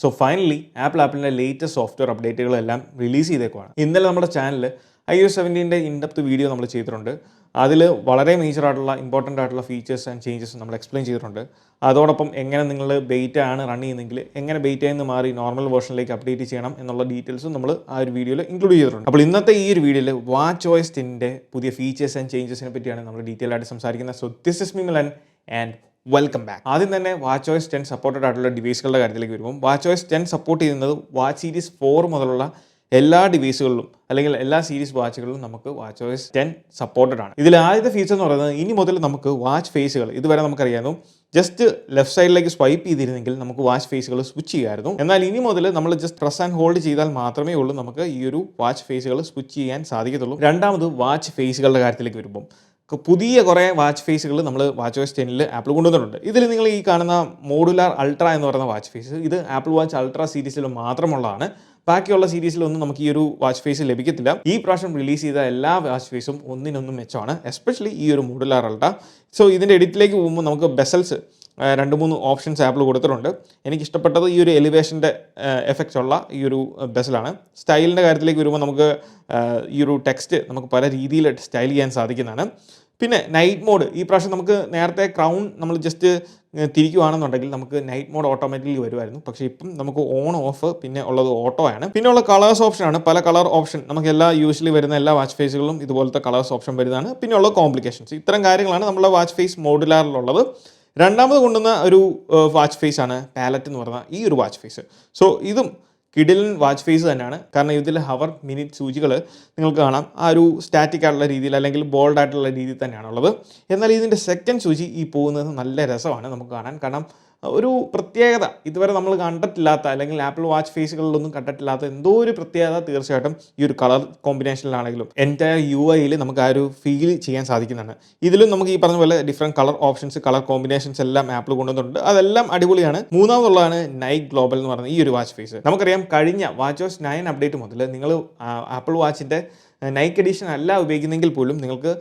So finally ആപ്പിളിൻ്റെ latest software അപ്ഡേറ്റുകളെല്ലാം release ചെയ്തേക്കുവാണ്. ഇന്നലെ നമ്മുടെ ചാനലിൽ iOS 17 ഇൻഡെപ്ത് വീഡിയോ നമ്മൾ ചെയ്തിട്ടുണ്ട്. അതിൽ വളരെ മേജർ ആയിട്ടുള്ള ഇമ്പോർട്ടൻ്റ് ആയിട്ടുള്ള ഫീച്ചേഴ്സ് ആൻഡ് ചേഞ്ചസ് നമ്മൾ എക്സ്പ്ലെയിൻ ചെയ്തിട്ടുണ്ട്. അതോടൊപ്പം എങ്ങനെ നിങ്ങൾ ബെയ്റ്റ ആണ് റൺ ചെയ്യുന്നതെങ്കിൽ എങ്ങനെ ബെയ്റ്റയിൽ നിന്ന് മാറി നോർമൽ വേർഷനിലേക്ക് അപ്ഡേറ്റ് ചെയ്യണം എന്നുള്ള ഡീറ്റെയിൽസും നമ്മൾ ആ ഒരു വീഡിയോയിൽ ഇൻക്ലൂഡ് ചെയ്തിട്ടുണ്ട്. അപ്പോൾ ഇന്നത്തെ ഈ ഒരു വീഡിയോയിൽ watchOS 10 പുതിയ ഫീച്ചേഴ്സ് ആൻഡ് ചേഞ്ചസിനെ പറ്റിയാണ് നമ്മൾ ഡീറ്റെയിൽ ആയിട്ട് സംസാരിക്കുന്നത്. So this is me Milan and welcome back. ആദ്യം തന്നെ watchOS 10 സപ്പോർട്ടഡ് ആയിട്ടുള്ള ഡിവൈസുകളുടെ കാര്യത്തിലേക്ക് വരുമ്പോൾ watchOS 10 സപ്പോർട്ട് ചെയ്യുന്നത് വാച്ച് സീരീസ് 4 മുതലുള്ള എല്ലാ ഡിവൈസുകളിലും അല്ലെങ്കിൽ എല്ലാ സീരീസ് വാച്ചുകളിലും നമുക്ക് watchOS 10 സപ്പോർട്ടഡ് ആണ്. ഇതിൽ ആദ്യത്തെ ഫീച്ചർ എന്ന് പറയുന്നത് ഇനി മുതൽ നമുക്ക് വാച്ച് ഫേസുകൾ ഇതുവരെ നമുക്കറിയാമായിരുന്നു ജസ്റ്റ് ലെഫ്റ്റ് സൈഡിലേക്ക് സ്വൈപ്പ് ചെയ്തിരുന്നെങ്കിൽ നമുക്ക് വാച്ച് ഫേസുകൾ സ്വിച്ച് ചെയ്യാമായിരുന്നു. എന്നാൽ ഇനി മുതൽ നമ്മൾ ജസ്റ്റ് പ്രസ് ആൻഡ് ഹോൾഡ് ചെയ്താൽ മാത്രമേ ഉള്ളൂ നമുക്ക് ഈ ഒരു വാച്ച് ഫേസുകൾ സ്വിച്ച് ചെയ്യാൻ സാധിക്കത്തുള്ളൂ. രണ്ടാമത് വാച്ച് ഫേസുകളുടെ കാര്യത്തിലേക്ക് വരുമ്പോൾ പുതിയ കുറേ വാച്ച് ഫേസുകൾ നമ്മൾ watchOS 10 ആപ്പിൾ കൊണ്ടുവന്നിട്ടുണ്ട്. ഇതിൽ നിങ്ങൾ ഈ കാണുന്ന മോഡുലാർ അൾട്ര എന്ന് പറയുന്ന വാച്ച് ഫേസ് ഇത് ആപ്പിൾ വാച്ച് അൾട്ര സീരീസിൽ മാത്രമുള്ളതാണ്. ബാക്കിയുള്ള സീരീസിലൊന്നും നമുക്ക് ഈ ഒരു വാച്ച് ഫേസ് ലഭിക്കത്തില്ല. ഈ പ്രാവശ്യം റിലീസ് ചെയ്ത എല്ലാ വാച്ച് ഫേസും ഒന്നിനൊന്നും മെച്ചമാണ്, എസ്പെഷ്യലി ഈ ഒരു മോഡുലാർ അൾട്ര. സോ ഇതിൻ്റെ എഡിറ്റിലേക്ക് പോകുമ്പോൾ നമുക്ക് ബെസൽസ് 2-3 ഓപ്ഷൻസ് ആപ്പിൾ കൊടുത്തിട്ടുണ്ട്. എനിക്കിഷ്ടപ്പെട്ടത് ഈ ഒരു എലിവേഷൻ്റെ എഫക്ട്സ് ഉള്ള ഈ ഒരു ബെസലാണ്. സ്റ്റൈലിൻ്റെ കാര്യത്തിലേക്ക് വരുമ്പോൾ നമുക്ക് ഈ ഒരു ടെക്സ്റ്റ് നമുക്ക് പല രീതിയിൽ സ്റ്റൈൽ ചെയ്യാൻ സാധിക്കുന്നതാണ്. പിന്നെ നൈറ്റ് മോഡ് ഈ പ്രാവശ്യം നമുക്ക് നേരത്തെ ക്രൗൺ നമ്മൾ ജസ്റ്റ് തിരിക്കുകയാണെന്നുണ്ടെങ്കിൽ നമുക്ക് നൈറ്റ് മോഡ് ഓട്ടോമാറ്റിക്കലി വരുമായിരുന്നു. പക്ഷേ ഇപ്പം നമുക്ക് ഓൺ ഓഫ് പിന്നെ ഉള്ളത് ഓട്ടോ ആണ്. പിന്നെ ഉള്ള കളേഴ്സ് ഓപ്ഷനാണ്. പല കളർ ഓപ്ഷൻ നമുക്ക് എല്ലാ യൂഷ്വലി വരുന്ന എല്ലാ വാച്ച് ഫേസുകളിലും ഇതുപോലത്തെ കളേഴ്സ് ഓപ്ഷൻ വരുന്നതാണ്. പിന്നെ ഉള്ള കോംപ്ലിക്കേഷൻസ് ഇത്തരം കാര്യങ്ങളാണ് നമ്മുടെ വാച്ച് ഫേസ് മോഡുലാറിലുള്ളത്. രണ്ടാമത് കൊണ്ടുവന്ന ഒരു വാച്ച് ഫേസ് ആണ് പാലറ്റ് എന്ന് പറയുന്ന ഈ ഒരു വാച്ച് ഫേസ്. സോ ഇതും കിഡിലൻ വാച്ച് ഫേസ് തന്നെയാണ്. കാരണം ഇതിൽ ഹവർ മിനിറ്റ് സൂചികൾ നിങ്ങൾക്ക് കാണാം ആ ഒരു സ്റ്റാറ്റിക് ആയിട്ടുള്ള രീതിയിൽ അല്ലെങ്കിൽ ബോൾഡ് ആയിട്ടുള്ള രീതിയിൽ തന്നെയാണുള്ളത്. എന്നാൽ ഇതിൻ്റെ സെക്കൻഡ് സൂചി ഈ പോകുന്നത് നല്ല രസമാണ് നമുക്ക് കാണാൻ. കാരണം ഒരു പ്രത്യേകത ഇതുവരെ നമ്മൾ കണ്ടിട്ടില്ലാത്ത അല്ലെങ്കിൽ ആപ്പിൾ വാച്ച് ഫേസുകളിലൊന്നും കണ്ടിട്ടില്ലാത്ത എന്തോ ഒരു പ്രത്യേകത തീർച്ചയായിട്ടും ഈ ഒരു കളർ കോമ്പിനേഷനിലാണെങ്കിലും എൻറ്റയർ UI നമുക്ക് ആ ഒരു ഫീൽ ചെയ്യാൻ സാധിക്കുന്നതാണ്. ഇതിലും നമുക്ക് ഈ പറഞ്ഞ പോലെ different colour options colour combinations എല്ലാം ആപ്പിൾ കൊണ്ടുവന്നിട്ടുണ്ട്. അതെല്ലാം അടിപൊളിയാണ്. മൂന്നാമതുള്ളതാണ് നൈറ്റ് ഗ്ലോബൽ എന്ന് പറയുന്ന ഈ ഒരു വാച്ച് ഫേസ്. നമുക്കറിയാം കഴിഞ്ഞ watchOS 9 അപ്ഡേറ്റ് മുതൽ നിങ്ങൾ ആപ്പിൾ വാച്ചിൻ്റെ നൈക്ക് എഡിഷൻ അല്ല ഉപയോഗിക്കുന്നെങ്കിൽ പോലും നിങ്ങൾക്ക്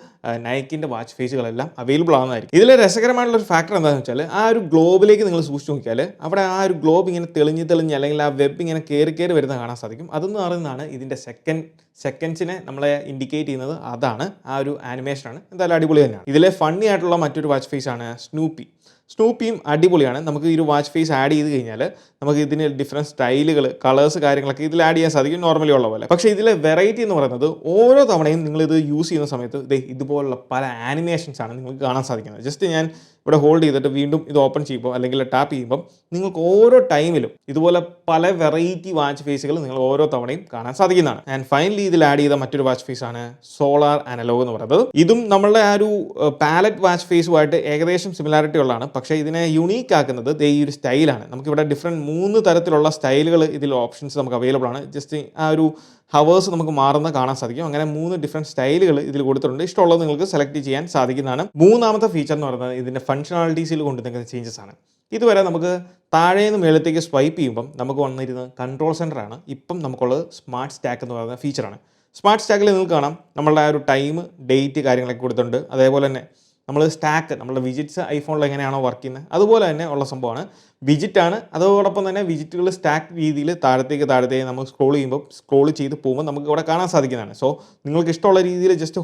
നൈക്കിൻ്റെ വാച്ച് ഫേസുകളെല്ലാം അവൈലബിൾ ആവുന്നതായിരിക്കും. ഇതിലെ രസകരമായിട്ടുള്ളൊരു ഫാക്ടർ എന്താണെന്ന് വെച്ചാൽ ആ ഒരു ഗ്ലോബിലേക്ക് നിങ്ങൾ സൂക്ഷിച്ച് നോക്കിയാൽ അവിടെ ആ ഒരു ഗ്ലോബ് ഇങ്ങനെ തെളിഞ്ഞ് അല്ലെങ്കിൽ ആ വെബ് ഇങ്ങനെ കയറി വരുന്ന കാണാൻ സാധിക്കും. അതെന്ന് പറയുന്നതാണ് ഇതിൻ്റെ സെക്കൻഡ്സിനെ നമ്മളെ ഇൻഡിക്കേറ്റ് ചെയ്യുന്നത്. അതാണ് ആ ഒരു ആനിമേഷനാണ്. എന്തായാലും അടിപൊളി തന്നെയാണ്. ഇതിലെ ഫണ്ണി ആയിട്ടുള്ള മറ്റൊരു വാച്ച് ഫേസ് ആണ് സ്നൂപ്പിയും അടിപൊളിയാണ്. നമുക്ക് ഈ ഒരു വാച്ച് ഫേസ് ആഡ് ചെയ്ത് കഴിഞ്ഞാൽ നമുക്ക് ഇതിന് ഡിഫറെൻറ്റ് സ്റ്റൈലുകൾ കളേഴ്സ് കാര്യങ്ങളൊക്കെ ഇതിൽ ആഡ് ചെയ്യാൻ സാധിക്കും നോർമലി ഉള്ള പോലെ. പക്ഷേ ഇതിലെ വെറൈറ്റി എന്ന് പറയുന്നത് ഓരോ തവണയും നിങ്ങളിത് യൂസ് ചെയ്യുന്ന സമയത്ത് ഇതുപോലുള്ള പല ആനിമേഷൻസ് ആണ് നിങ്ങൾക്ക് കാണാൻ സാധിക്കുന്നത്. ജസ്റ്റ് ഞാൻ ഇവിടെ ഹോൾഡ് ചെയ്തിട്ട് വീണ്ടും ഇത് ഓപ്പൺ ചെയ്യുമ്പോൾ അല്ലെങ്കിൽ ടാപ്പ് ചെയ്യുമ്പോൾ നിങ്ങൾക്ക് ഓരോ ടൈമിലും ഇതുപോലെ പല വെറൈറ്റി വാച്ച് ഫേസുകൾ നിങ്ങൾ ഓരോ തവണയും കാണാൻ സാധിക്കുന്നതാണ്. ആൻഡ് ഫൈനലി ഇതിൽ ആഡ് ചെയ്ത മറ്റൊരു വാച്ച് ഫേസ് ആണ് സോളാർ അനലോഗ് എന്ന് പറയുന്നത്. ഇതും നമ്മളുടെ ആ ഒരു പാലറ്റ് വാച്ച് ഫേസുമായിട്ട് ഏകദേശം സിമിലാരിറ്റി ഉള്ളതാണ്. പക്ഷേ ഇതിനെ യുണീക്ക് ആക്കുന്നത് ഈ ഒരു സ്റ്റൈലാണ്. നമുക്കിവിടെ ഡിഫറെൻറ്റ് 3 തരത്തിലുള്ള സ്റ്റൈലുകൾ ഇതിൽ ഓപ്ഷൻസ് നമുക്ക് അവൈലബിൾ ആണ്. ജസ്റ്റ് ആ ഒരു ഹവേഴ്സ് നമുക്ക് മാറുന്ന കാണാൻ സാധിക്കും. അങ്ങനെ 3 ഡിഫറെൻറ്റ് സ്റ്റൈലുകൾ ഇതിൽ കൊടുത്തിട്ടുണ്ട്. ഇഷ്ടമുള്ളത് നിങ്ങൾക്ക് സെലക്ട് ചെയ്യാൻ സാധിക്കുന്നതാണ്. മൂന്നാമത്തെ ഫീച്ചർ എന്ന് പറയുന്നത് ഇതിൻ്റെ ഫങ്ഷണാലിറ്റീസിൽ കൊണ്ടുവരുന്ന ചേഞ്ചസ് ആണ്. ഇതുവരെ നമുക്ക് താഴെ നിന്ന് മേളത്തേക്ക് സ്വൈപ്പ് ചെയ്യുമ്പം നമുക്ക് വന്നിരുന്നത് കൺട്രോൾ സെൻറ്ററാണ്. ഇപ്പം നമുക്കുള്ളത് സ്മാർട്ട് സ്റ്റാക്ക് എന്ന് പറയുന്ന ഫീച്ചറാണ്. സ്മാർട്ട് സ്റ്റാക്കിൽ നിങ്ങൾക്ക് കാണാം നമ്മളുടെ ആ ഒരു ടൈം ഡേറ്റ് കാര്യങ്ങളൊക്കെ കൊടുത്തിട്ടുണ്ട്. അതേപോലെ തന്നെ നമ്മൾ സ്റ്റാക്ക് നമ്മുടെ വിജിറ്റ്സ് ഐഫോണിൽ എങ്ങനെയാണോ വർക്ക് ചെയ്യുന്നത് അതുപോലെ തന്നെ ഉള്ള സംഭവമാണ്. വിജിറ്റാണ്. അതോടൊപ്പം തന്നെ വിജിറ്റുകൾ സ്റ്റാക്ക് രീതിയിൽ താഴത്തേക്ക് നമ്മൾ സ്ക്രോൾ ചെയ്ത് പോകുമ്പോൾ നമുക്ക് ഇവിടെ കാണാൻ സാധിക്കുന്നതാണ്. സോ നിങ്ങൾക്ക് ഇഷ്ടമുള്ള രീതിയിൽ ജസ്റ്റ്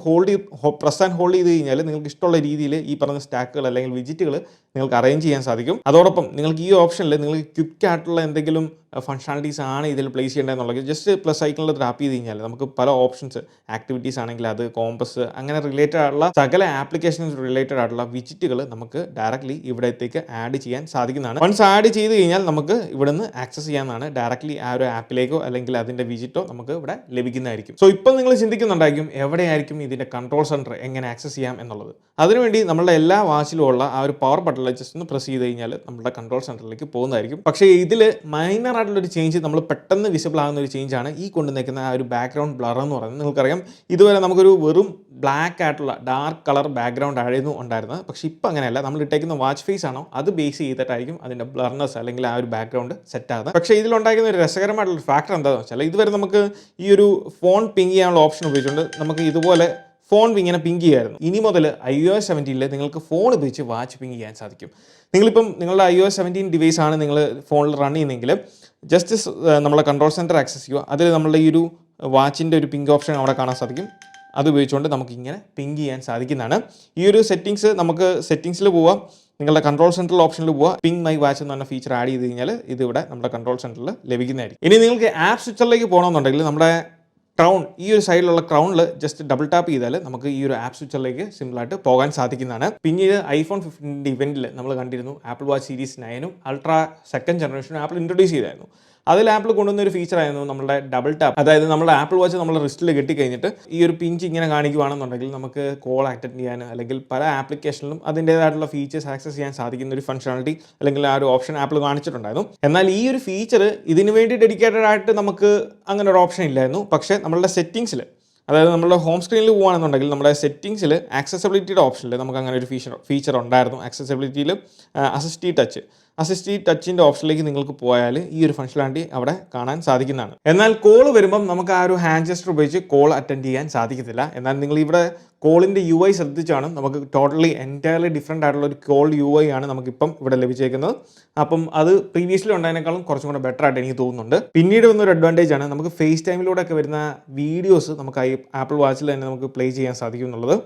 പ്രസ് ആൻഡ് ഹോൾഡ് ചെയ്ത് കഴിഞ്ഞാൽ നിങ്ങൾക്ക് ഇഷ്ടമുള്ള രീതിയിൽ ഈ പറഞ്ഞ സ്റ്റാക്കുകൾ അല്ലെങ്കിൽ വിജിറ്റുകൾ നിങ്ങൾക്ക് അറേഞ്ച് ചെയ്യാൻ സാധിക്കും. അതോടൊപ്പം നിങ്ങൾക്ക് ഈ ഓപ്ഷനിൽ നിങ്ങൾക്ക് ക്വിക്ക് ആയിട്ടുള്ള എന്തെങ്കിലും ഫങ്ഷണാലിറ്റീസ് ആണ് ഇതിൽ പ്ലേസ് ചെയ്യേണ്ടതെന്നുള്ളത് ജസ്റ്റ് പ്ലസ് ഐക്കണിൽ ടാപ്പ് ചെയ്ത് കഴിഞ്ഞാൽ നമുക്ക് പല ഓപ്ഷൻസ് ആക്ടിവിറ്റീസ് ആണെങ്കിൽ അത് കോമ്പസ് അങ്ങനെ റിലേറ്റഡ് ആയിട്ടുള്ള സകല ആപ്ലിക്കേഷൻസ് റിലേറ്റഡ് ആയിട്ടുള്ള വിജിറ്റുകൾ നമുക്ക് ഡയറക്റ്റ്ലി ഇവിടത്തേക്ക് ആഡ് ചെയ്യാൻ സാധിക്കുന്നതാണ്. വൺസ് ആഡ് ചെയ്ത് കഴിഞ്ഞാൽ നമുക്ക് ഇവിടെ നിന്ന് ആക്സസ് ചെയ്യാവുന്നതാണ്. ഡയറക്റ്റ്ലി ആ ഒരു ആപ്പിലേക്കോ അല്ലെങ്കിൽ അതിൻ്റെ വിജിറ്റോ നമുക്ക് ഇവിടെ ലഭിക്കുന്നതായിരിക്കും. സോ ഇപ്പം നിങ്ങൾ ചിന്തിക്കുന്നുണ്ടായിരിക്കും എവിടെയായിരിക്കും ഇതിൻ്റെ കൺട്രോൾ സെൻറ്റർ എങ്ങനെ ആക്സസ് ചെയ്യാം എന്നുള്ളത്. അതിനുവേണ്ടി നമ്മളുടെ എല്ലാ വാച്ചിലും ഉള്ള ആ ഒരു പവർ ബട്ടണിൽ ജസ്റ്റ് ഒന്ന് പ്രസ് ചെയ്ത് കഴിഞ്ഞാൽ നമ്മുടെ കൺട്രോൾ സെൻറ്ററിലേക്ക് പോകുന്നതായിരിക്കും. പക്ഷേ ഇതിൽ മൈനർ ആയിട്ടുള്ളൊരു ചേഞ്ച് നമ്മൾ പെട്ടെന്ന് വിസിബിൾ ആകുന്ന ഒരു ചേഞ്ചാണ് ഈ കൊണ്ടുവന്നിരിക്കുന്ന ആ ഒരു ബാക്ക്ഗ്രൗണ്ട് ബ്ലർ എന്ന് പറയുന്നത്. നിങ്ങൾക്കറിയാം ഇതുവരെ നമുക്കൊരു വെറും ബ്ലാക്ക് ആയിട്ടുള്ള ഡാർക്ക് കളർ ബാക്ക്ഗ്രൗണ്ട് ആയിരുന്നു ഉണ്ടായിരുന്നത്. പക്ഷേ ഇപ്പം അങ്ങനെയല്ല. നമ്മൾ ഇട്ടേക്കുന്ന വാച്ച് ഫേസ് ആണോ അത് ബേസ് ചെയ്തിട്ടായിരിക്കും അതിൻ്റെ ബ്ലർനെസ് അല്ലെങ്കിൽ ആ ഒരു ബാക്ക്ഗ്രൗണ്ട് സെറ്റ് ആകുന്നത്. പക്ഷേ ഇതിലുണ്ടായിരുന്ന ഒരു രസകരമായിട്ടുള്ള ഫാക്ടർ എന്താണെന്ന് വെച്ചാൽ ഇതുവരെ നമുക്ക് ഈ ഒരു ഫോൺ പിങ് ചെയ്യാനുള്ള ഓപ്ഷൻ ഉപയോഗിച്ചുകൊണ്ട് നമുക്ക് ഇതുപോലെ ഫോൺ ഇങ്ങനെ പിങ് ചെയ്യായിരുന്നു. ഇനി മുതൽ iOS 17 നിങ്ങൾക്ക് ഫോൺ ഉപയോഗിച്ച് വാച്ച് പിങ് ചെയ്യാൻ സാധിക്കും. നിങ്ങളിപ്പം നിങ്ങളുടെ iOS 17 ഡിവൈസ് ആണ് നിങ്ങൾ ഫോണിൽ റൺ ചെയ്യുന്നതെങ്കിൽ ജസ്റ്റ് നമ്മളെ കൺട്രോൾ സെൻറ്റർ ആക്സസ് ചെയ്യുക. അതിൽ നമ്മളുടെ ഈ ഒരു വാച്ചിൻ്റെ ഒരു പിങ്ക് ഓപ്ഷൻ അവിടെ കാണാൻ സാധിക്കും. അത് ഉപയോഗിച്ചുകൊണ്ട് നമുക്കിങ്ങനെ പിങ്ക് ചെയ്യാൻ സാധിക്കുന്നതാണ്. ഈ ഒരു സെറ്റിങ്സ് നമുക്ക് സെറ്റിങ്സിൽ പോവാം, നിങ്ങളുടെ കൺട്രോൾ സെൻറ്ററിൽ ഓപ്ഷനിൽ പോവുക, പിങ് മൈ വാച്ച് എന്ന് പറഞ്ഞ ഫീച്ചർ ആഡ് ചെയ്ത് കഴിഞ്ഞാൽ ഇത് ഇവിടെ നമ്മുടെ കൺട്രോൾ സെൻറ്ററിൽ ലഭിക്കുന്നതായിരിക്കും. ഇനി നിങ്ങൾക്ക് ആപ്പ് സ്വിച്ചറിലേക്ക് പോകണമെന്നുണ്ടെങ്കിൽ നമ്മുടെ ക്രൗൺ, ഈ ഒരു സൈഡിലുള്ള ക്രൗണിൽ ജസ്റ്റ് ഡബിൾ ടാപ്പ് ചെയ്താൽ നമുക്ക് ഈ ഒരു ആപ്പ് സ്വിച്ചറിലേക്ക് സിമ്പിളായിട്ട് പോകാൻ സാധിക്കുന്നതാണ്. പിന്നീട് ഐഫോൺ 15 ഇവൻറ്റിൽ നമ്മൾ കണ്ടിരുന്നു Apple Watch Series 9 Ultra second ജനറേഷനും ആപ്പിൾ ഇൻട്രൊഡ്യൂസ് ചെയ്തായിരുന്നു. അതിൽ ആപ്പിൾ കൊണ്ടുവന്ന ഒരു ഫീച്ചറായിരുന്നു നമ്മുടെ ഡബിൾ ടാപ്പ്. അതായത് നമ്മുടെ ആപ്പിൾ വാച്ച് നമ്മുടെ റിസ്റ്റിൽ കെട്ടിക്കഴിഞ്ഞിട്ട് ഈ ഒരു പിഞ്ച് ഇങ്ങനെ കാണിക്കുകയാണെന്നുണ്ടെങ്കിൽ നമുക്ക് കോൾ അറ്റൻഡ് ചെയ്യാൻ അല്ലെങ്കിൽ പല ആപ്ലിക്കേഷനിലും അതിൻ്റേതായിട്ടുള്ള ഫീച്ചേഴ്സ് ആക്സസ് ചെയ്യാൻ സാധിക്കുന്ന ഒരു ഫംഗ്ഷനാലിറ്റി അല്ലെങ്കിൽ ആ ഒരു ഓപ്ഷൻ ആപ്പിൾ കാണിച്ചിട്ടുണ്ടായിരുന്നു. എന്നാൽ ഈ ഒരു ഫീച്ചർ ഇതിനു വേണ്ടി ഡെഡിക്കേറ്റഡ് ആയിട്ട് നമുക്ക് അങ്ങനെ ഒരു ഓപ്ഷൻ ഇല്ലായിരുന്നു. പക്ഷേ നമ്മളുടെ സെറ്റിങ്സിൽ, അതായത് നമ്മുടെ ഹോം സ്ക്രീനിൽ പോകുകയാണെന്നുണ്ടെങ്കിൽ നമ്മുടെ സെറ്റിങ്സിൽ ആക്സസിബിലിറ്റിയുടെ ഓപ്ഷനിൽ നമുക്ക് അങ്ങനെ ഒരു ഫീച്ചർ ഉണ്ടായിരുന്നു. ആക്സസിബിലിറ്റിയിൽ അസിസ്റ്റീവ് ടച്ചിൻ്റെ ഓപ്ഷനിലേക്ക് നിങ്ങൾക്ക് പോയാൽ ഈ ഒരു ഫംഗ്ഷനാലിറ്റി അവിടെ കാണാൻ സാധിക്കുന്നതാണ്. എന്നാൽ കോൾ വരുമ്പം നമുക്ക് ആ ഒരു ഹാൻഡ് ജസ്റ്റർ ഉപയോഗിച്ച് കോൾ അറ്റൻഡ് ചെയ്യാൻ സാധിക്കത്തില്ല. എന്നാൽ നിങ്ങൾ ഇവിടെ കോളിൻ്റെ UI ശ്രദ്ധിച്ചാണ് നമുക്ക് ടോട്ടലി എൻറ്റയർലി ഡിഫറെൻ്റ് ആയിട്ടുള്ള ഒരു കോൾ UI ആണ് നമുക്കിപ്പം ഇവിടെ ലഭിച്ചേക്കുന്നത്. അപ്പം അത് പ്രീവിയസ്ലി ഉണ്ടായതിനേക്കാളും കുറച്ചും കൂടെ ബെറ്റർ ആയിട്ട് എനിക്ക് തോന്നുന്നുണ്ട്. പിന്നീട് വന്നൊരു അഡ്വാൻറ്റേജ് ആണ് നമുക്ക് ഫേസ് ടൈമിലൂടെ ഒക്കെ വരുന്ന വീഡിയോസ് നമുക്ക് ആപ്പിൾ വാച്ചിൽ തന്നെ നമുക്ക് പ്ലേ ചെയ്യാൻ സാധിക്കും എന്നുള്ളത്.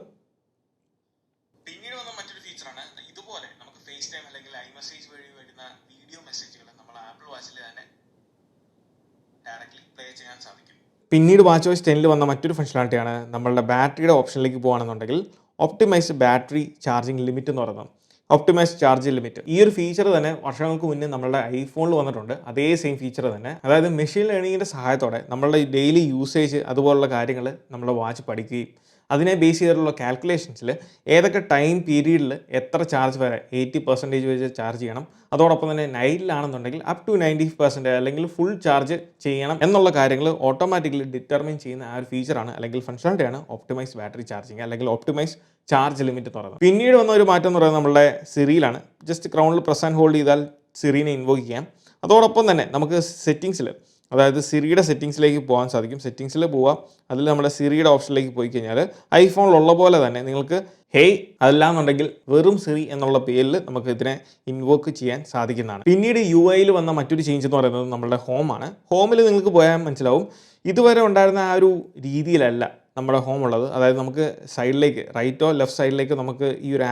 പിന്നീട് watchOS 10 വന്ന മറ്റൊരു ഫംഗ്ഷനാലിറ്റിയാണ് നമ്മളുടെ ബാറ്ററിയുടെ ഓപ്ഷനിലേക്ക് പോകുകയാണെന്നുണ്ടെങ്കിൽ ഒപ്റ്റിമൈസ്ഡ് ബാറ്ററി ചാർജിങ് ലിമിറ്റ് എന്ന് പറയുന്നത്. ഒപ്റ്റിമൈസ്ഡ് ചാർജ് ലിമിറ്റ്, ഈ ഒരു ഫീച്ചർ തന്നെ വർഷങ്ങൾക്ക് മുന്നേ നമ്മളുടെ ഐഫോണിൽ വന്നിട്ടുണ്ട്. അതേ സെയിം ഫീച്ചർ തന്നെ, അതായത് മെഷീൻ ലേണിങ്ങിൻ്റെ സഹായത്തോടെ നമ്മളുടെ ഡെയിലി യൂസേജ് അതുപോലുള്ള കാര്യങ്ങൾ നമ്മുടെ വാച്ച് പഠിക്കുകയും അതിനെ ബേസ് ചെയ്തിട്ടുള്ള കാൽക്കുലേഷൻസിൽ ഏതൊക്കെ ടൈം പീരീഡിൽ എത്ര ചാർജ് വരെ 80% വെച്ച് ചാർജ് ചെയ്യണം, അതോടൊപ്പം തന്നെ നൈറ്റിലാണെന്നുണ്ടെങ്കിൽ അപ് ടു 90% അല്ലെങ്കിൽ ഫുൾ ചാർജ് ചെയ്യണം എന്നുള്ള കാര്യങ്ങൾ ഓട്ടോമാറ്റിക്കലി ഡിറ്റർമിൻ ചെയ്യുന്ന ആ ഒരു ഫീച്ചറാണ് അല്ലെങ്കിൽ ഫംഗ്ഷനാലിറ്റിയാണ് ഒപ്റ്റിമൈസ് ബാറ്ററി ചാർജിങ് അല്ലെങ്കിൽ ഒപ്റ്റിമൈസ് ചാർജ് ലിമിറ്റ് എന്ന് പറയുന്നത്. പിന്നീട് വന്ന ഒരു മാറ്റം എന്ന് പറയുന്നത് നമ്മുടെ സിറിയിലാണ്. ജസ്റ്റ് ക്രൗണിൽ പ്രസ് ആൻഡ് ഹോൾഡ് ചെയ്താൽ സിറീനെ ഇൻവോക്ക് ചെയ്യാം. അതോടൊപ്പം തന്നെ നമുക്ക് സെറ്റിങ്സിൽ, അതായത് സിറിയുടെ സെറ്റിങ്സിലേക്ക് പോകാൻ സാധിക്കും. സെറ്റിങ്സിൽ പോവാം, അതിൽ നമ്മുടെ സിറിയുടെ ഓപ്ഷനിലേക്ക് പോയി കഴിഞ്ഞാൽ ഐഫോണിലുള്ള പോലെ തന്നെ നിങ്ങൾക്ക് ഹേയ് അതല്ലാന്നുണ്ടെങ്കിൽ വെറും സിറി എന്നുള്ള പേരിൽ നമുക്ക് ഇതിനെ ഇൻവോക്ക് ചെയ്യാൻ സാധിക്കുന്നതാണ്. പിന്നീട് UIയിൽ വന്ന മറ്റൊരു ചേഞ്ച് എന്ന് പറയുന്നത് നമ്മുടെ ഹോമാണ്. ഹോമിൽ നിങ്ങൾക്ക് പോയാൽ മനസ്സിലാവും ഇതുവരെ ഉണ്ടായിരുന്ന ആ ഒരു രീതിയിലല്ല നമ്മുടെ ഹോം ഉള്ളത്. അതായത് നമുക്ക് സൈഡിലേക്ക് റൈറ്റോ ലെഫ്റ്റ് സൈഡിലേക്ക് നമുക്ക് ഈ ഒരു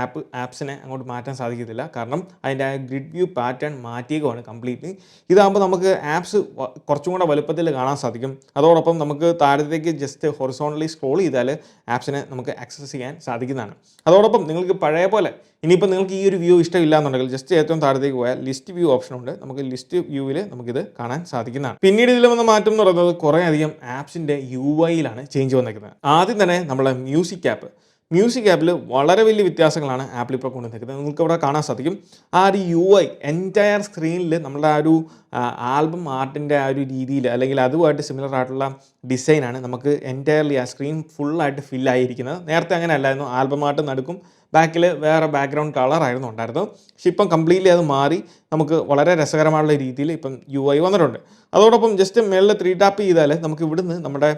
ആപ്സിനെ അങ്ങോട്ട് മാറ്റാൻ സാധിക്കത്തില്ല. കാരണം അതിൻ്റെ ആ ഗ്രിഡ് വ്യൂ പാറ്റേൺ മാറ്റിയേക്കുവാണ് കംപ്ലീറ്റ്ലി. ഇതാകുമ്പോൾ നമുക്ക് ആപ്സ് കുറച്ചും കൂടെ വലുപ്പത്തിൽ കാണാൻ സാധിക്കും. അതോടൊപ്പം നമുക്ക് താഴത്തേക്ക് ജസ്റ്റ് ഹൊറിസോണ്ടലി സ്ക്രോൾ ചെയ്താൽ ആപ്സിനെ നമുക്ക് ആക്സസ് ചെയ്യാൻ സാധിക്കുന്നതാണ്. അതോടൊപ്പം നിങ്ങൾക്ക് പഴയ പോലെ ഇനിയിപ്പോൾ നിങ്ങൾക്ക് ഈ ഒരു വ്യൂ ഇഷ്ടമില്ല എന്നുണ്ടെങ്കിൽ ജസ്റ്റ് ഏറ്റവും താഴത്തേക്ക് പോയാൽ ലിസ്റ്റ് വ്യൂ ഓപ്ഷൻ ഉണ്ട്. നമുക്ക് ലിസ്റ്റ് വ്യൂവിൽ നമുക്കിത് കാണാൻ സാധിക്കുന്നതാണ്. പിന്നീട് ഇതിൽ വന്ന മാറ്റം എന്ന് പറയുന്നത് കുറേ അധികം ആപ്സിൻ്റെ UIയിലാണ് ചേഞ്ച് വന്നിരിക്കുന്നത്. ആദ്യം തന്നെ നമ്മളെ മ്യൂസിക് ആപ്പിൽ വളരെ വലിയ വ്യത്യാസങ്ങളാണ് ആപ്പിൾ ഇപ്പോൾ കൊണ്ടുവന്നിരിക്കുന്നത്. നിങ്ങൾക്ക് ഇവിടെ കാണാൻ സാധിക്കും ആ ഒരു UI എൻറ്റയർ സ്ക്രീനിൽ നമ്മുടെ ആ ഒരു ആൽബം ആർട്ടിൻ്റെ ആ ഒരു രീതിയിൽ അല്ലെങ്കിൽ അതുമായിട്ട് സിമിലർ ആയിട്ടുള്ള ഡിസൈനാണ് നമുക്ക് എൻറ്റയർലി ആ സ്ക്രീൻ ഫുള്ളായിട്ട് ഫില്ലായിരിക്കുന്നത്. നേരത്തെ അങ്ങനെ അല്ലായിരുന്നു, ആൽബം ആർട്ട് നടക്കും, ബാക്കിൽ വേറെ ബാക്ക്ഗ്രൗണ്ട് കളറായിരുന്നു ഉണ്ടായിരുന്നത്. പക്ഷെ ഇപ്പം കംപ്ലീറ്റ്ലി അത് മാറി നമുക്ക് വളരെ രസകരമായുള്ള രീതിയിൽ ഇപ്പം UI വന്നിട്ടുണ്ട്. അതോടൊപ്പം ജസ്റ്റ് മേളിൽ 3 ടാപ്പ് ചെയ്താൽ നമുക്ക് ഇവിടുന്ന് നമ്മുടെ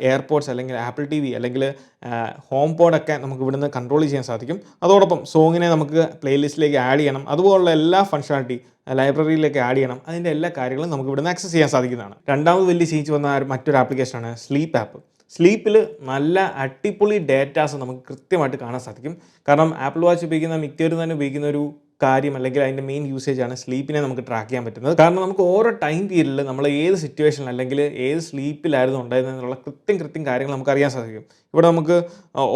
എയർപോഡ്സ് അല്ലെങ്കിൽ ആപ്പിൾ TV അല്ലെങ്കിൽ ഹോം പോഡൊക്കെ നമുക്ക് ഇവിടുന്ന് കൺട്രോൾ ചെയ്യാൻ സാധിക്കും. അതോടൊപ്പം സോങ്ങിനെ നമുക്ക് പ്ലേലിസ്റ്റിലേക്ക് ആഡ് ചെയ്യണം, അതുപോലുള്ള എല്ലാ ഫംഗ്ഷനാലിറ്റി ലൈബ്രറിയിലേക്ക് ആഡ് ചെയ്യണം, അതിൻ്റെ എല്ലാ കാര്യങ്ങളും നമുക്ക് ഇവിടുന്ന് ആക്സസ് ചെയ്യാൻ സാധിക്കുന്നതാണ്. രണ്ടാമത് വലിയ ചേഞ്ച് വന്ന മറ്റൊരു ആപ്ലിക്കേഷനാണ് സ്ലീപ്പ് ആപ്പ്. സ്ലീപ്പിൽ നല്ല അടിപൊളി ഡേറ്റാസ് നമുക്ക് കൃത്യമായിട്ട് കാണാൻ സാധിക്കും. കാരണം ആപ്പിൾ വാച്ച് ഉപയോഗിക്കുന്ന മിക്കവരും തന്നെ ഉപയോഗിക്കുന്ന ഒരു കാര്യം അല്ലെങ്കിൽ അതിൻ്റെ മെയിൻ യൂസേജാണ് സ്ലീപ്പിനെ നമുക്ക് ട്രാക്ക് ചെയ്യാൻ പറ്റുന്നത്. കാരണം നമുക്ക് ഓരോ ടൈം പീരീഡിൽ നമ്മൾ ഏത് സിറ്റുവേഷനിൽ അല്ലെങ്കിൽ ഏത് സ്ലീപ്പിലായിരുന്നു ഉണ്ടായിരുന്നതെന്നുള്ള കൃത്യം കാര്യങ്ങൾ നമുക്ക് അറിയാൻ സാധിക്കും. ഇവിടെ നമുക്ക്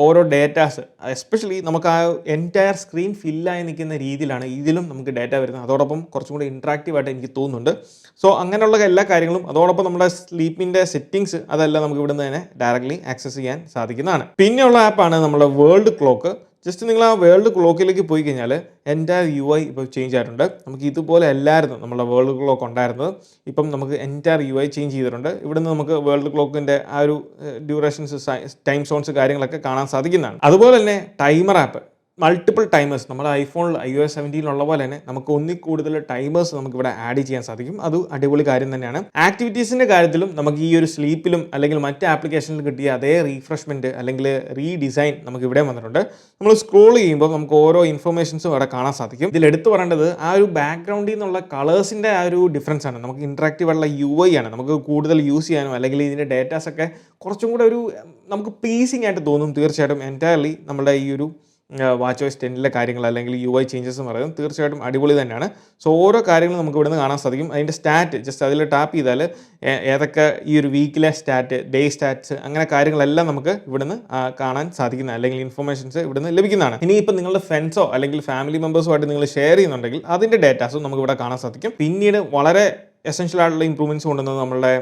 ഓരോ ഡേറ്റാസ് എസ്പെഷ്യലി നമുക്ക് ആ എൻറ്റയർ സ്ക്രീൻ ഫില്ലായി നിൽക്കുന്ന രീതിയിലാണ് ഇതിലും നമുക്ക് ഡേറ്റ വരുന്നത്. അതോടൊപ്പം കുറച്ചും കൂടി ഇൻട്രാക്റ്റീവായിട്ട് എനിക്ക് തോന്നുന്നുണ്ട്. സോ അങ്ങനെയുള്ള എല്ലാ കാര്യങ്ങളും അതോടൊപ്പം നമ്മുടെ സ്ലീപ്പിൻ്റെ സെറ്റിങ്സ് അതെല്ലാം നമുക്ക് ഇവിടുന്ന് തന്നെ ഡയറക്റ്റ്ലി ആക്സസ് ചെയ്യാൻ സാധിക്കുന്നതാണ്. പിന്നെയുള്ള ആപ്പാണ് നമ്മുടെ വേൾഡ് ക്ലോക്ക്. ജസ്റ്റ് നിങ്ങൾ ആ വേൾഡ് ക്ലോക്കിലേക്ക് പോയി കഴിഞ്ഞാൽ എൻറ്റയർ UI ഇപ്പോൾ ചേഞ്ച് ആയിട്ടുണ്ട്. നമുക്ക് ഇതുപോലെ അല്ലായിരുന്നു നമ്മുടെ വേൾഡ് ക്ലോക്ക് ഉണ്ടായിരുന്നത്. ഇപ്പം നമുക്ക് എൻറ്റയർ UI ചേഞ്ച് ചെയ്തിട്ടുണ്ട്. ഇവിടുന്ന് നമുക്ക് വേൾഡ് ക്ലോക്കിൻ്റെ ആ ഒരു ഡ്യൂറേഷൻസ്, ടൈം സോൺസ് കാര്യങ്ങളൊക്കെ കാണാൻ സാധിക്കുന്നതാണ്. അതുപോലെ തന്നെ ടൈമർ ആപ്പ് മൾട്ടിപ്പിൾ ടൈമേഴ്സ് നമ്മുടെ ഐഫോണിൽ iOS 17 ഉള്ള പോലെ തന്നെ നമുക്ക് ഒന്നിൽ കൂടുതൽ ടൈമേഴ്സ് നമുക്ക് ഇവിടെ ആഡ് ചെയ്യാൻ സാധിക്കും. അത് അടിപൊളി കാര്യം തന്നെയാണ്. ആക്ടിവിറ്റീസിൻ്റെ കാര്യത്തിലും നമുക്ക് ഈ ഒരു സ്ലീപ്പിലും അല്ലെങ്കിൽ മറ്റ് ആപ്ലിക്കേഷനിൽ കിട്ടിയ അതേ റീഫ്രഷ്മെൻറ്റ് അല്ലെങ്കിൽ റീഡിസൈൻ നമുക്ക് ഇവിടെ വന്നിട്ടുണ്ട്. നമ്മൾ സ്ക്രോൾ ചെയ്യുമ്പോൾ നമുക്ക് ഓരോ ഇൻഫർമേഷൻസും ഇവിടെ കാണാൻ സാധിക്കും. ഇതിൽ എടുത്തു പറയേണ്ടത് ആ ഒരു ബാക്ക്ഗ്രൗണ്ടിൽ നിന്നുള്ള കളേഴ്സിൻ്റെ ആ ഒരു ഡിഫറൻസ് ആണ്. നമുക്ക് ഇൻട്രാക്റ്റീവ് ഉള്ള UI ആണ്. നമുക്ക് കൂടുതൽ യൂസ് ചെയ്യാനോ അല്ലെങ്കിൽ ഇതിൻ്റെ ഡേറ്റാസൊക്കെ കുറച്ചും കൂടെ ഒരു നമുക്ക് പ്ലീസിങ് ആയിട്ട് തോന്നും. തീർച്ചയായിട്ടും എൻറ്റയർലി നമ്മുടെ ഈ ഒരു watchOS 10 കാര്യങ്ങൾ അല്ലെങ്കിൽ UI ചേഞ്ചസ് എന്ന് പറയുന്നത് തീർച്ചയായിട്ടും അടിപൊളി തന്നെയാണ്. സോ ഓരോ കാര്യങ്ങളും നമുക്ക് ഇവിടുന്ന് കാണാൻ സാധിക്കും. അതിൻ്റെ സ്റ്റാറ്റ് ജസ്റ്റ് അതിൽ ടാപ്പ് ചെയ്താൽ ഏതൊക്കെ ഈ ഒരു വീക്കിലെ സ്റ്റാറ്റ്, ഡേ സ്റ്റാറ്റ്സ്, അങ്ങനെ കാര്യങ്ങളെല്ലാം നമുക്ക് ഇവിടുന്ന് കാണാൻ സാധിക്കുന്ന അല്ലെങ്കിൽ ഇൻഫർമേഷൻസ് ഇവിടുന്ന് ലഭിക്കുന്നതാണ്. ഇനിയിപ്പോൾ നിങ്ങളുടെ ഫ്രണ്ട്സോ അല്ലെങ്കിൽ ഫാമിലി മെമ്പേഴ്സുമായിട്ട് നിങ്ങൾ ഷെയർ ചെയ്യുന്നുണ്ടെങ്കിൽ അതിൻ്റെ ഡേറ്റാസും നമുക്ക് ഇവിടെ കാണാൻ സാധിക്കും. പിന്നീട് വളരെ എസെൻഷ്യൽ ആയിട്ടുള്ള ഇമ്പ്രൂവ്മെൻറ്റ്സ് കൊണ്ടുവന്നത് നമ്മളുടെ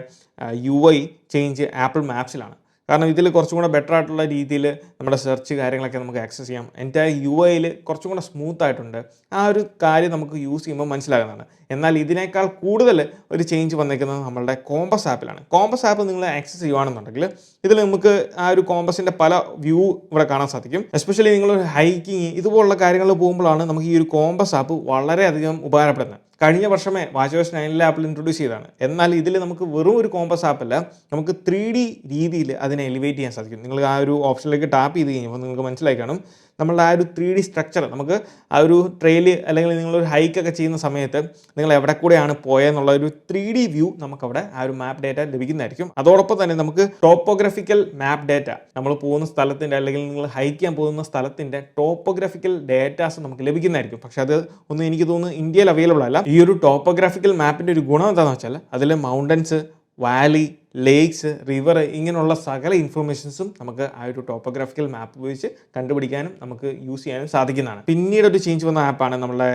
UI ചേഞ്ച് ആപ്പിൾ മാപ്സിലാണ്. കാരണം ഇതിൽ കുറച്ചും കൂടെ ബെറ്റർ ആയിട്ടുള്ള രീതിയിൽ നമ്മുടെ സെർച്ച് കാര്യങ്ങളൊക്കെ നമുക്ക് ആക്സസ് ചെയ്യാം. എൻ്റെ UIയിൽ കുറച്ചും കൂടെ സ്മൂത്ത് ആയിട്ടുണ്ട്. ആ ഒരു കാര്യം നമുക്ക് യൂസ് ചെയ്യുമ്പോൾ മനസ്സിലാകുന്നതാണ്. എന്നാൽ ഇതിനേക്കാൾ കൂടുതൽ ഒരു ചേഞ്ച് വന്നിരിക്കുന്നത് നമ്മളുടെ കോമ്പസ് ആപ്പിലാണ്. കോമ്പസ് ആപ്പ് നിങ്ങൾ ആക്സസ് ചെയ്യുകയാണെന്നുണ്ടെങ്കിൽ ഇതിൽ നമുക്ക് ആ ഒരു കോമ്പസിൻ്റെ പല വ്യൂ ഇവിടെ കാണാൻ സാധിക്കും. എസ്പെഷ്യലി നിങ്ങൾ ഹൈക്കിങ് ഇതുപോലുള്ള കാര്യങ്ങൾ പോകുമ്പോഴാണ് നമുക്ക് ഈ ഒരു കോമ്പസ് ആപ്പ് വളരെയധികം ഉപകാരപ്പെടുന്നത്. കഴിഞ്ഞ വർഷമേ watchOS 9 ആപ്പിൽ ഇൻട്രൊഡ്യൂസ് ചെയ്തതാണ്. എന്നാൽ ഇതിൽ നമുക്ക് വെറും ഒരു കോമ്പസ് ആപ്പല്ല, നമുക്ക് 3D രീതിയിൽ അതിനെ എലിവേറ്റ് ചെയ്യാൻ സാധിക്കും. നിങ്ങൾ ആ ഒരു ഓപ്ഷനിലേക്ക് ടാപ്പ് ചെയ്ത് കഴിഞ്ഞപ്പോൾ നിങ്ങൾക്ക് മനസ്സിലായി കാണും നമ്മളുടെ ആ ഒരു 3D സ്ട്രക്ചർ നമുക്ക് ആ ഒരു ട്രെയിൽ അല്ലെങ്കിൽ നിങ്ങളൊരു ഹൈക്കൊക്കെ ചെയ്യുന്ന സമയത്ത് നിങ്ങൾ എവിടെ കൂടെയാണ് പോയെന്നുള്ള ഒരു 3D വ്യൂ നമുക്കവിടെ ആ ഒരു മാപ്പ് ഡേറ്റ ലഭിക്കുന്നതായിരിക്കും. അതോടൊപ്പം തന്നെ നമുക്ക് ടോപ്പോഗ്രാഫിക്കൽ മാപ്പ് ഡേറ്റ, നമ്മൾ പോകുന്ന സ്ഥലത്തിൻ്റെ അല്ലെങ്കിൽ നിങ്ങൾ ഹൈക്ക് ചെയ്യാൻ പോകുന്ന സ്ഥലത്തിൻ്റെ ടോപ്പോഗ്രാഫിക്കൽ ഡേറ്റാസ് നമുക്ക് ലഭിക്കുന്നതായിരിക്കും. പക്ഷെ അത് ഒന്നും എനിക്ക് തോന്നുന്നു ഇന്ത്യയിൽ അവൈലബിൾ അല്ല. ഈ ഒരു ടോപ്പോഗ്രാഫിക്കൽ മാപ്പിൻ്റെ ഒരു ഗുണം എന്താണെന്ന് വെച്ചാൽ അതിൽ മൗണ്ടൻസ്, വാലി, ലേക്സ്, റിവർ ഇങ്ങനെയുള്ള സകല ഇൻഫർമേഷൻസും നമുക്ക് ആ ഒരു ടോപ്പോഗ്രാഫിക്കൽ മാപ്പ് ഉപയോഗിച്ച് കണ്ടുപിടിക്കാനും നമുക്ക് യൂസ് ചെയ്യാനും സാധിക്കുന്നതാണ്. പിന്നീട് ഒരു ചേഞ്ച് വന്ന ആപ്പാണ് നമ്മളുടെ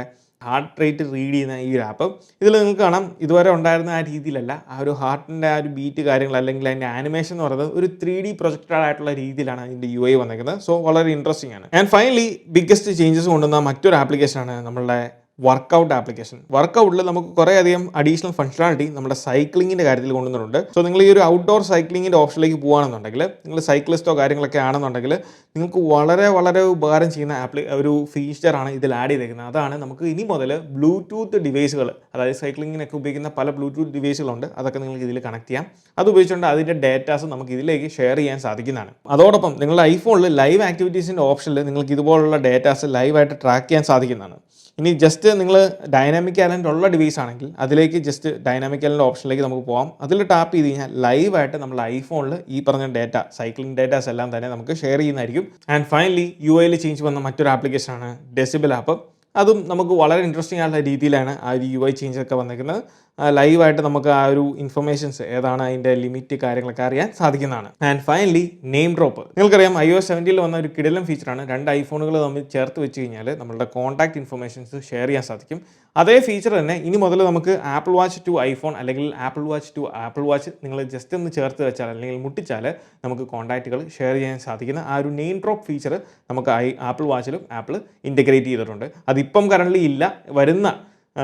ഹാർട്ട് റേറ്റ് റീഡ് ചെയ്യുന്ന ഈ ഒരു ആപ്പ്. ഇതിൽ നിങ്ങൾക്ക് കാണാം ഇതുവരെ ഉണ്ടായിരുന്ന ആ രീതിയിലല്ല, ആ ഒരു ഹാർട്ടിൻ്റെ ആ ഒരു ബീറ്റ് കാര്യങ്ങൾ അല്ലെങ്കിൽ അതിൻ്റെ ആനിമേഷൻ എന്ന് പറയുന്നത് ഒരു 3D പ്രൊജക്റ്റഡ് ആയിട്ടുള്ള രീതിയിലാണ് അതിൻ്റെ UI വന്നിരിക്കുന്നത്. സോ വളരെ ഇൻട്രസ്റ്റിംഗ് ആണ്. ആൻഡ് ഫൈനലി ബിഗ്ഗസ്റ്റ് ചേഞ്ചസ് കൊണ്ടുവന്ന മറ്റൊരു ആപ്ലിക്കേഷനാണ് നമ്മളുടെ വർക്കൗട്ട് ആപ്ലിക്കേഷൻ. വർക്കൗട്ടിൽ നമുക്ക് കുറേ അധികം അഡീഷണൽ ഫംഗ്ഷനാലിറ്റി നമ്മുടെ സൈക്ലിങ്ങിൻ്റെ കാര്യത്തിൽ കൊണ്ടുവന്നിട്ടുണ്ട്. സോ നിങ്ങൾ ഈ ഒരു ഔട്ട്ഡോർ സൈക്ലിങ്ങിൻ്റെ ഓപ്ഷനിലേക്ക് പോകുകയാണെന്നുണ്ടെങ്കിൽ, നിങ്ങൾ സൈക്ലിസ്റ്റോ കാര്യങ്ങളൊക്കെ ആണെന്നുണ്ടെങ്കിൽ നിങ്ങൾക്ക് വളരെ വളരെ ഉപകാരം ചെയ്യുന്ന ഒരു ഫീച്ചറാണ് ഇതിൽ ആഡ് ചെയ്തേക്കുന്നത്. അതാണ് നമുക്ക് ഇനി മുതൽ ബ്ലൂടൂത്ത് ഡിവൈസുകൾ, അതായത് സൈക്ലിങ്ങിനൊക്കെ ഉപയോഗിക്കുന്ന പല ബ്ലൂടൂത്ത് ഡിവൈസുകളുണ്ട്, അതൊക്കെ നിങ്ങൾക്ക് ഇതിൽ കണക്ട് ചെയ്യാം. അത് ഉപയോഗിച്ചുകൊണ്ട് അതിൻ്റെ ഡേറ്റാസ് നമുക്ക് ഇതിലേക്ക് ഷെയർ ചെയ്യാൻ സാധിക്കുന്നതാണ്. അതോടൊപ്പം നിങ്ങളുടെ ഐഫോണിൽ ലൈവ് ആക്ടിവിറ്റീസിൻ്റെ ഓപ്ഷനിൽ നിങ്ങൾക്ക് ഇതുപോലുള്ള ഡേറ്റാസ് ലൈവായിട്ട് ട്രാക്ക് ചെയ്യാൻ സാധിക്കുന്നതാണ്. ഇനി ജസ്റ്റ് നിങ്ങൾ ഡൈനാമിക് ഐലൻഡ് ഉള്ള ഡിവൈസ് ആണെങ്കിൽ അതിലേക്ക് ജസ്റ്റ് ഡൈനാമിക് ഐലൻഡ് ഓപ്ഷനിലേക്ക് നമുക്ക് പോകാം. അതിൽ ടാപ്പ് ചെയ്ത് കഴിഞ്ഞാൽ ലൈവായിട്ട് നമ്മുടെ ഐഫോണിൽ ഈ പറഞ്ഞ ഡേറ്റ, സൈക്ലിംഗ് ഡേറ്റാസ് എല്ലാം തന്നെ നമുക്ക് ഷെയർ ചെയ്യുന്നതായിരിക്കും. ആൻഡ് ഫൈനലി UIയിൽ ചേഞ്ച് വന്ന മറ്റൊരു ആപ്ലിക്കേഷനാണ് ഡെസിബിൾ ആപ്പ്. അതും നമുക്ക് വളരെ ഇൻട്രസ്റ്റിംഗ് ആയിട്ടുള്ള രീതിയിലാണ് ആ ഒരു UI ചേഞ്ച് ഒക്കെ വന്നിരിക്കുന്നത്. ലൈവായിട്ട് നമുക്ക് ആ ഒരു ഇൻഫർമേഷൻസ് ഏതാണ് അതിൻ്റെ ലിമിറ്റ് കാര്യങ്ങളൊക്കെ അറിയാൻ സാധിക്കുന്നതാണ്. And finally name drop. നിങ്ങൾക്കറിയാം iOS 17 വന്ന ഒരു കിടിലൻ ഫീച്ചറാണ്. 2 ഐഫോണുകൾ തമ്മിൽ ചേർത്ത് വെച്ച് കഴിഞ്ഞാൽ നമ്മളുടെ കോൺടാക്ട് ഇൻഫർമേഷൻസ് ഷെയർ ചെയ്യാൻ സാധിക്കും. അതേ ഫീച്ചർ തന്നെ ഇനി മുതൽ നമുക്ക് ആപ്പിൾ വാച്ച് ടു ഐഫോൺ അല്ലെങ്കിൽ Apple watch to Apple watch നിങ്ങൾ ജസ്റ്റ് ഒന്ന് ചേർത്ത് വെച്ചാൽ അല്ലെങ്കിൽ മുട്ടിച്ചാൽ നമുക്ക് കോൺടാക്റ്റുകൾ ഷെയർ ചെയ്യാൻ സാധിക്കുന്ന ആ ഒരു നെയിം ഡ്രോപ്പ് ഫീച്ചർ നമുക്ക് ആപ്പിൾ വാച്ചിലും ആപ്പിൾ ഇൻ്റഗ്രേറ്റ് ചെയ്തിട്ടുണ്ട്. അതിപ്പം കറൻ്റ്ലി ഇല്ല,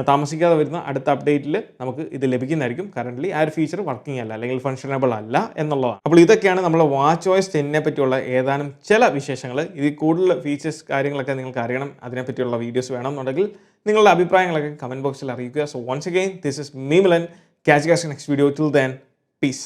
താമസിക്കാതെ വരുന്ന അടുത്ത അപ്ഡേറ്റിൽ നമുക്ക് ഇത് ലഭിക്കുന്നതായിരിക്കും. കറൻ്റ്ലി ആ ഒരു ഫീച്ചർ വർക്കിംഗ് അല്ല അല്ലെങ്കിൽ ഫങ്ഷനബിൾ അല്ല എന്നുള്ളതാണ്. അപ്പോൾ ഇതൊക്കെയാണ് നമ്മൾ watchOS 10 പറ്റിയുള്ള ഏതാനും ചില വിശേഷങ്ങൾ. ഇതിൽ കൂടുതൽ ഫീച്ചേഴ്സ് കാര്യങ്ങളൊക്കെ നിങ്ങൾക്ക് അറിയണം, അതിനെപ്പറ്റിയുള്ള വീഡിയോസ് വേണമെന്നുണ്ടെങ്കിൽ നിങ്ങളുടെ അഭിപ്രായങ്ങളൊക്കെ കമൻറ്റ് ബോക്സിൽ അറിയിക്കുക. So once again this is me Milan. Catch you guys in the next video. Till then, peace.